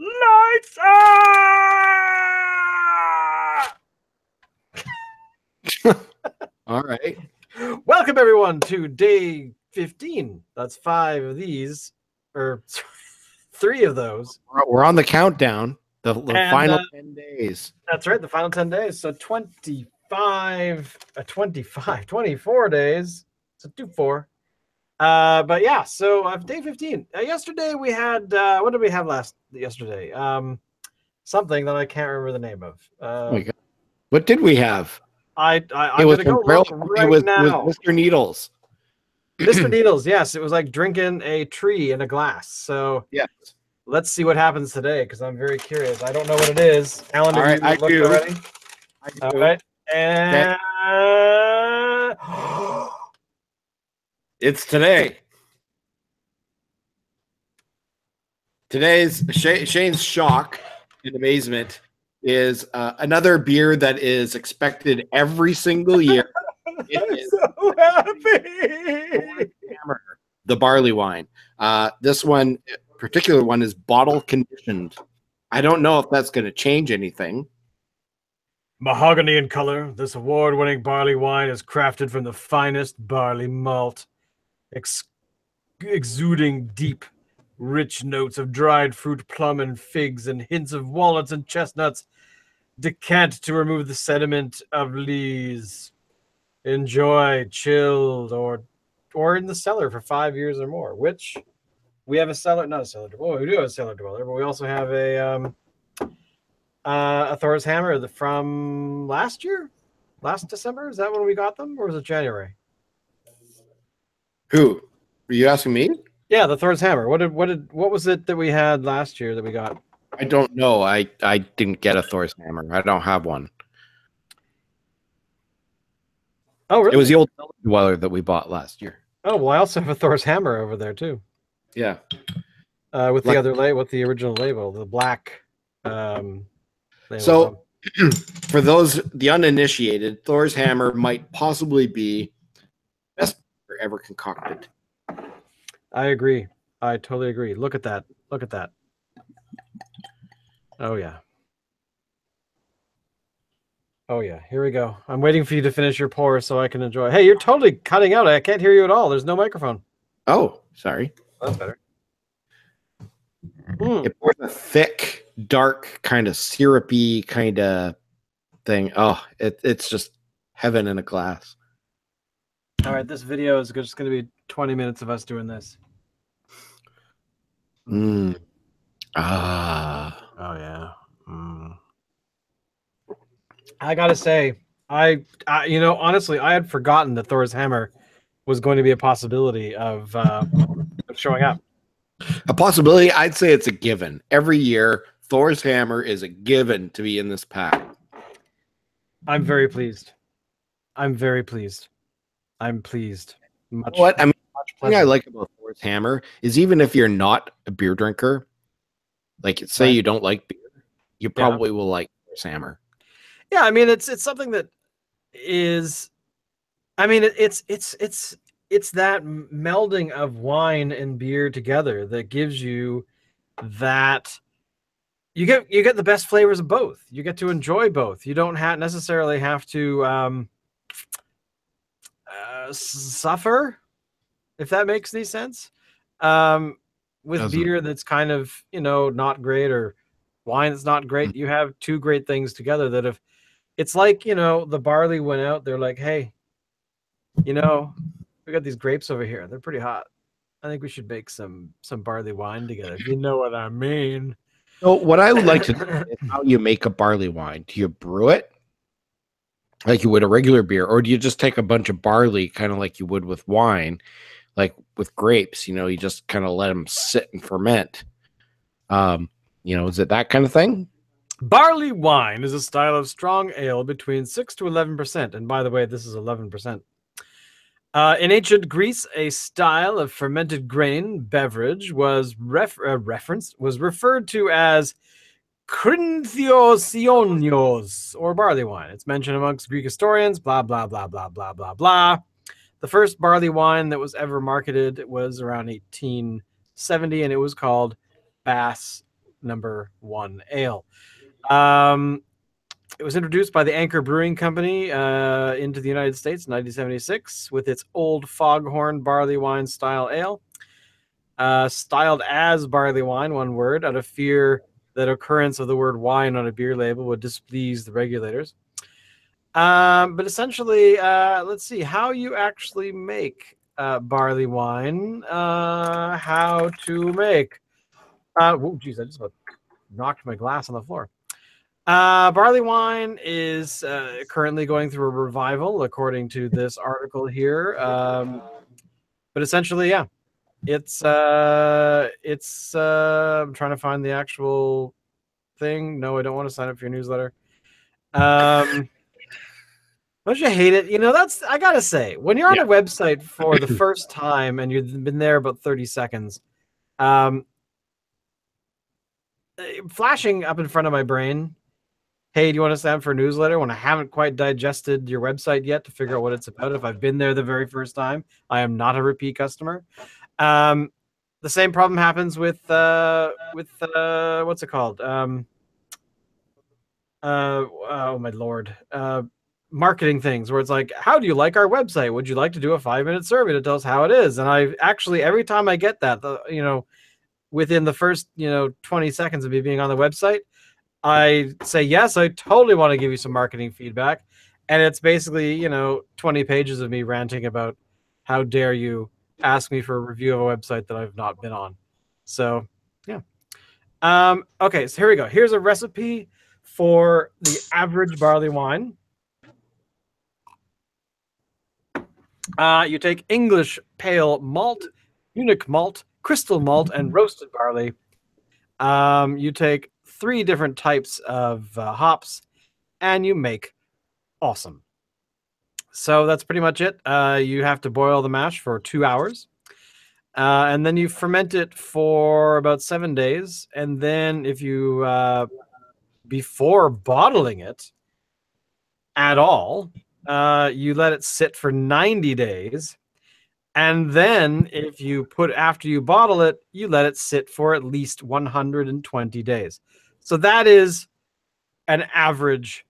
Lights out! All right. Welcome everyone to day 15. That's 5 of these, or 3 of those. We're on the countdown. The final 10 days. That's right, the final 10 days. So 24 days. So 24. But yeah, so day 15. Yesterday we had what did we have yesterday? Something that I can't remember the name of. Oh my God. What did we have? I'm gonna go look right now. With Mr. Needles. Mr. Needles, yes, it was like drinking a tree in a glass. So yes, let's see what happens today because I'm very curious. I don't know what it is. Alan, all right, I do. Already? I do. All right, and it's today. Today's Shane's shock and amazement is another beer that is expected every single year. I'm so happy. The barley wine. This particular one is bottle conditioned. I don't know if that's going to change anything. Mahogany in color, this award-winning barley wine is crafted from the finest barley malt, exuding deep, rich notes of dried fruit, plum, and figs, and hints of walnuts and chestnuts, decant to remove the sediment of lees. Enjoy chilled or in the cellar for 5 years or more, which we have a cellar, not a cellar. Well, we do have a cellar dweller, but we also have a Thor's hammer from last December. Is that when we got them, or was it January? Who? Were you asking me? Yeah, the Thor's hammer. What was it that we had last year that we got? I don't know. I didn't get a Thor's hammer. I don't have one. Oh, really? It was the old cellar dweller that we bought last year. Oh, well, I also have a Thor's hammer over there too. Yeah. With the other label, with the original label, the black. So, for those the uninitiated, Thor's hammer might possibly be the best beer ever concocted. I agree. I totally agree. Look at that. Look at that. Oh yeah. Oh yeah. Here we go. I'm waiting for you to finish your pour so I can enjoy. Hey, you're totally cutting out. I can't hear you at all. There's no microphone. Oh, sorry. That's better. It pours a thick, dark, kind of syrupy kind of thing. Oh, it's just heaven in a glass. All right, this video is just going to be 20 minutes of us doing this. Ah. Oh yeah. I gotta say, I honestly, I had forgotten that Thor's hammer was going to be a possibility of showing up. A possibility? I'd say it's a given. Every year, Thor's hammer is a given to be in this pack. I'm very pleased. I'm very pleased. I'm pleased. What I mean, the thing I like about Thor's hammer is even if you're not a beer drinker, like say you don't like beer, you probably will like Thor's hammer. Yeah, I mean it's something that is, I mean it's that melding of wine and beer together that gives you that you get the best flavors of both. You get to enjoy both. You don't necessarily have to suffer, if that makes any sense, with beer that's kind of not great, or wine that's not great. You have two great things together that have. It's like the barley went out. They're like, hey, we got these grapes over here. They're pretty hot. I think we should make some barley wine together. If you know what I mean. So what I would like to know is how you make a barley wine. Do you brew it like you would a regular beer, or do you just take a bunch of barley, kind of like you would with wine, like with grapes? You just kind of let them sit and ferment. Is it that kind of thing? Barley wine is a style of strong ale between 6 to 11%. And by the way, this is 11%. In ancient Greece, a style of fermented grain beverage was referred to as Krinthiosionios, or barley wine. It's mentioned amongst Greek historians, blah, blah, blah, blah, blah, blah, blah. The first barley wine that was ever marketed was around 1870, and it was called Bass #1 ale. It was introduced by the Anchor Brewing Company into the United States in 1976 with its Old Foghorn barley wine style ale. Styled as barley wine, one word, out of fear that occurrence of the word wine on a beer label would displease the regulators. But essentially, let's see how you actually make barley wine. How to make. Whoa, geez, I just about knocked my glass on the floor. Barley wine is currently going through a revival, according to this article here. But essentially, yeah, it's I'm trying to find the actual thing. No, I don't want to sign up for your newsletter. Don't you hate it? You know, that's, I gotta say, when you're on a website for the first time and you've been there about 30 seconds, flashing up in front of my brain, hey, do you want to sign up for a newsletter, when I haven't quite digested your website yet to figure out what it's about? If I've been there the very first time, I am not a repeat customer. The same problem happens with what's it called? Oh my lord. Marketing things where it's like, how do you like our website? Would you like to do a 5-minute survey to tell us how it is? And I actually, every time I get that, within the first 20 seconds of me being on the website, I say, yes, I totally want to give you some marketing feedback. And it's basically 20 pages of me ranting about how dare you ask me for a review of a website that I've not been on. So yeah. Okay, so here we go. Here's a recipe for the average barley wine. You take English pale malt, Munich malt, crystal malt, and roasted barley. You take 3 different types of hops, and you make awesome. So that's pretty much it. You have to boil the mash for 2 hours. And then you ferment it for about 7 days. And then if you, before bottling it at all, you let it sit for 90 days. And then if you after you bottle it, you let it sit for at least 120 days. So that is an average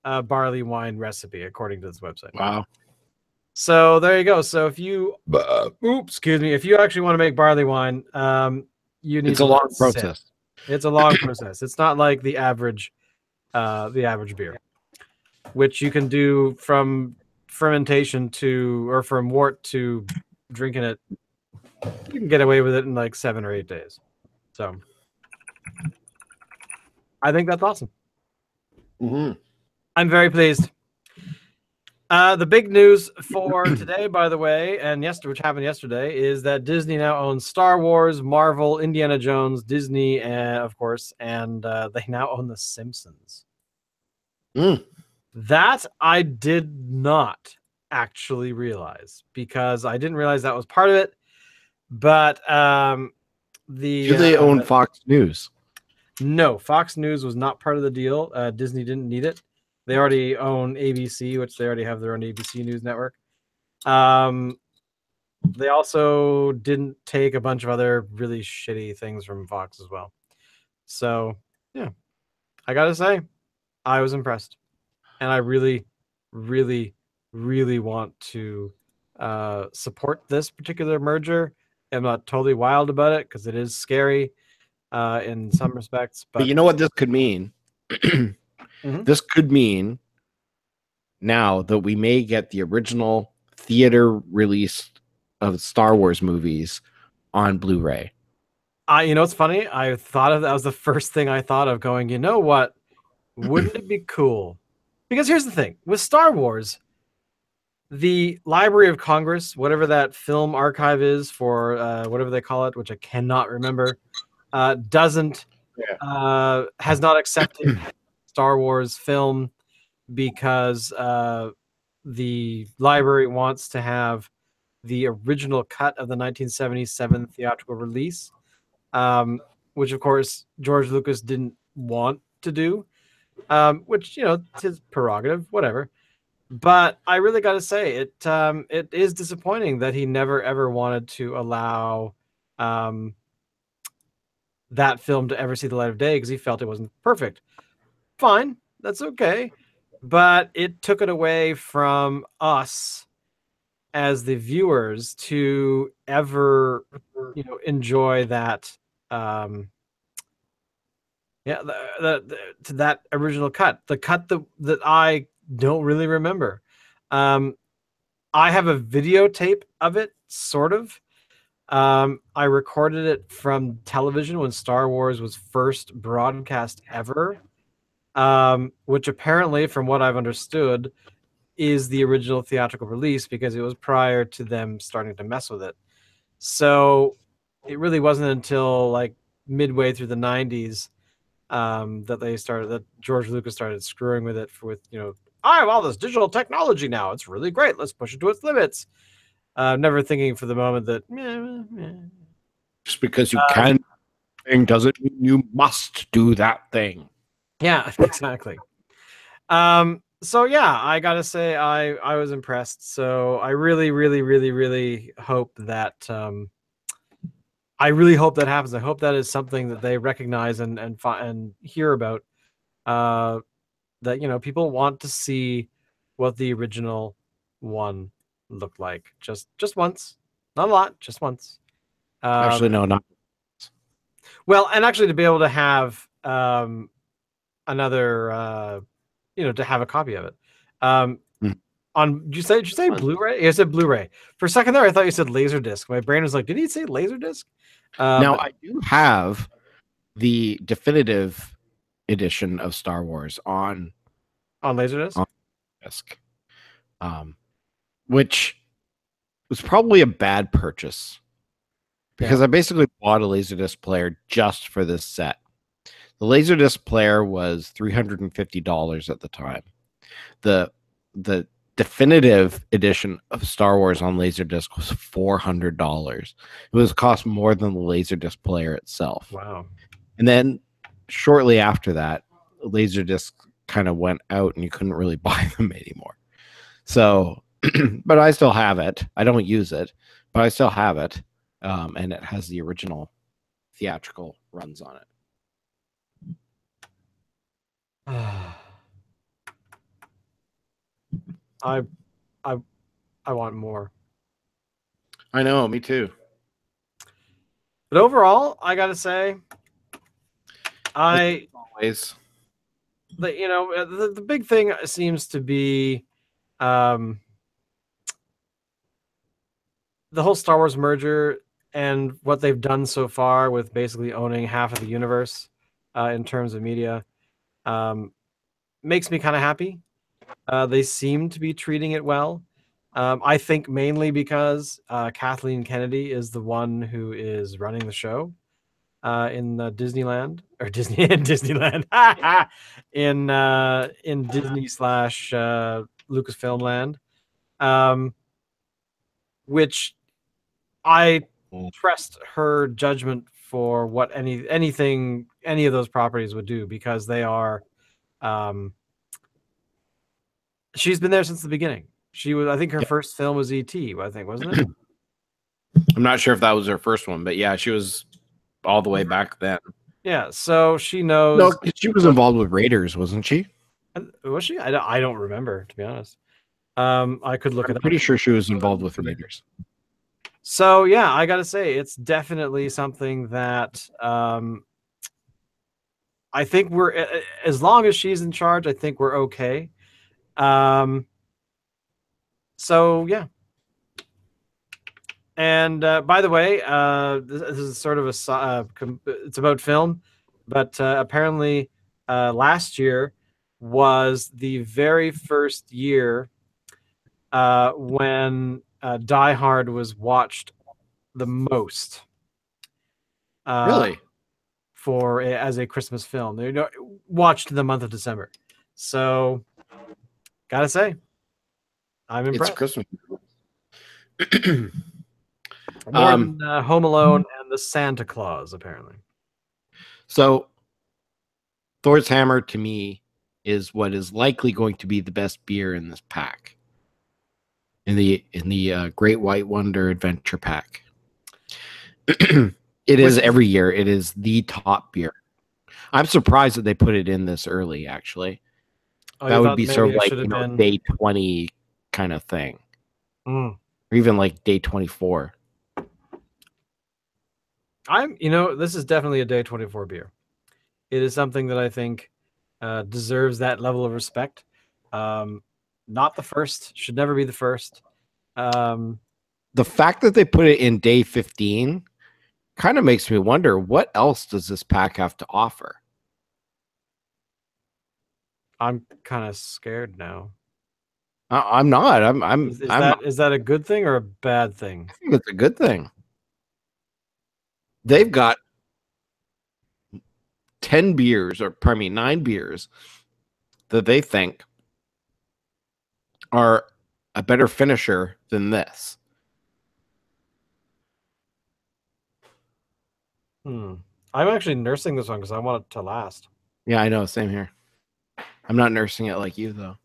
barley wine recipe, according to this website. Wow. So there you go. So if you, if you actually want to make barley wine, you need. It's a long process. It's a long process. It's not like the average beer, which you can do from fermentation or from wort to drinking it. You can get away with it in like 7 or 8 days. So I think that's awesome. Mm-hmm. I'm very pleased. The big news for today, by the way, which happened yesterday, is that Disney now owns Star Wars, Marvel, Indiana Jones, Disney, of course, and they now own The Simpsons. That I did not actually realize, because I didn't realize that was part of it. But do they own Fox News? No, Fox News was not part of the deal. Disney didn't need it. They already own ABC, which they already have their own ABC News network. They also didn't take a bunch of other really shitty things from Fox as well. So, yeah, I gotta say, I was impressed. And I really, really, really want to support this particular merger. I'm not totally wild about it because it is scary in some respects. But you know what this could mean? This could mean now that we may get the original theater release of Star Wars movies on Blu-ray. It's funny. I thought of that was the first thing I thought of, going, you know what? Wouldn't it be cool? Because here's the thing. With Star Wars, the Library of Congress, whatever that film archive is for whatever they call it, which I cannot remember, has not accepted Star Wars film because the library wants to have the original cut of the 1977 theatrical release, which of course George Lucas didn't want to do, which it's his prerogative, whatever. But I really got to say, it is disappointing that he never ever wanted to allow that film to ever see the light of day because he felt it wasn't perfect. Fine, that's okay. But it took it away from us as the viewers to ever, enjoy that. To that original cut, the cut that I don't really remember. I have a videotape of it, sort of. I recorded it from television when Star Wars was first broadcast ever, which apparently, from what I've understood, is the original theatrical release because it was prior to them starting to mess with it. So it really wasn't until like midway through the 90s that George Lucas started screwing with it I have all this digital technology now. It's really great. Let's push it to its limits. Never thinking for the moment that just because you can thing doesn't mean you must do that thing. Yeah, exactly. So yeah, I gotta say I was impressed. So I really, really, really, really hope that I really hope that happens. I hope that is something that they recognize and hear about. That people want to see what the original one looked like. Just once, not a lot, just once. Actually, no, not. Well, and actually to be able to have another, to have a copy of it. Did you say Blu-ray? You said Blu-ray. For a second there, I thought you said Laserdisc. My brain was like, did he say Laserdisc? Now, I do have the definitive edition of Star Wars on Laserdisc, which was probably a bad purchase because I basically bought a Laserdisc player just for this set. The Laserdisc player was $350 at the time. The definitive edition of Star Wars on Laserdisc was $400. It was cost more than the Laserdisc player itself. Wow. And then shortly after that, Laserdisc kind of went out and you couldn't really buy them anymore. So, but I still have it. I don't use it, but I still have it. And it has the original theatrical runs on it. I want more. I know, me too. But overall, I gotta say, always the big thing seems to be the whole Star Wars merger and what they've done so far with basically owning half of the universe in terms of media makes me kind of happy. They seem to be treating it well. I think mainly because Kathleen Kennedy is the one who is running the show in Disneyland or Disneyland in Disney / Lucasfilm Land, which I trust her judgment for what any of those properties would do because they are. She's been there since the beginning. I think her first film was E.T., I think, wasn't it? I'm not sure if that was her first one, but yeah, she was all the way back then. Yeah, so she knows. No, she was involved with Raiders, wasn't she? Was she? I don't remember, to be honest. I could look it up. I'm pretty sure she was involved with Raiders. So yeah, I gotta say, it's definitely something that I think we're, as long as she's in charge, I think we're okay. So yeah. And by the way, this is sort of it's about film, but apparently last year was the very first year when Die Hard was watched the most. Really? As a Christmas film. They watched in the month of December. So, gotta say, I'm impressed. It's Christmas. More than Home Alone and the Santa Claus, apparently. So, Thor's Hammer to me is what is likely going to be the best beer in this pack. In the Great White Wonder Adventure Pack. It is every year. It is the top beer. I'm surprised that they put it in this early, actually. Oh, that you would thought be maybe sort of it like, should have been day 20 kind of thing. Mm. Or even like day 24. This is definitely a day 24 beer. It is something that I think deserves that level of respect. Not the first, should never be the first. The fact that they put it in day 15 kind of makes me wonder, what else does this pack have to offer? I'm kind of scared now. I'm not. Is that a good thing or a bad thing? I think it's a good thing. They've got 10 beers, or pardon me, 9 beers that they think are a better finisher than this. I'm actually nursing this one because I want it to last. Yeah, I know. Same here. I'm not nursing it like you, though.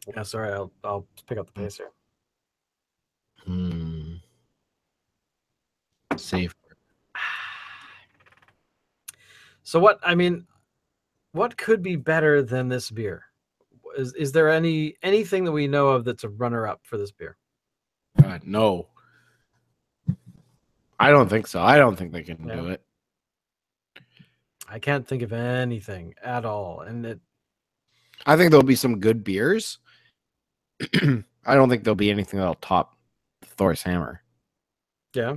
Yeah, sorry. I'll pick up the pace here. Safe. So what could be better than this beer? Is there anything that we know of that's a runner-up for this beer? No. I don't think so. I don't think they can do it. I can't think of anything at all. And I think there'll be some good beers. I don't think there'll be anything that'll top Thor's Hammer. Yeah.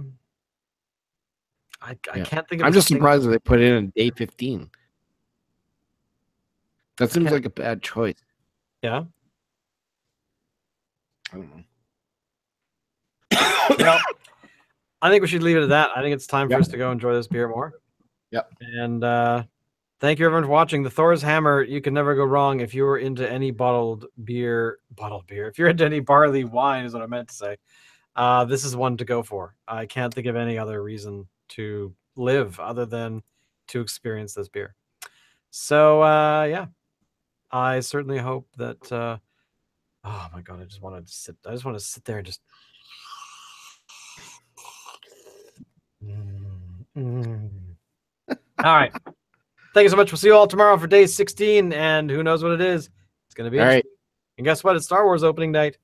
I can't think of I'm just surprised that they put it in day 15. That seems like a bad choice. Yeah. I don't know. Well, I think we should leave it at that. I think it's time for us to go enjoy this beer more. Yep. And thank you everyone for watching. The Thor's Hammer, you can never go wrong if you were into any bottled beer. If you're into any barley wine is what I meant to say. This is one to go for. I can't think of any other reason to live other than to experience this beer. So yeah, I certainly hope that oh my god, I just want to sit there and just All right. Thank you so much. We'll see you all tomorrow for day 16, and who knows what it is. It's going to be interesting. And guess what? It's Star Wars opening night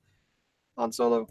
on Solo.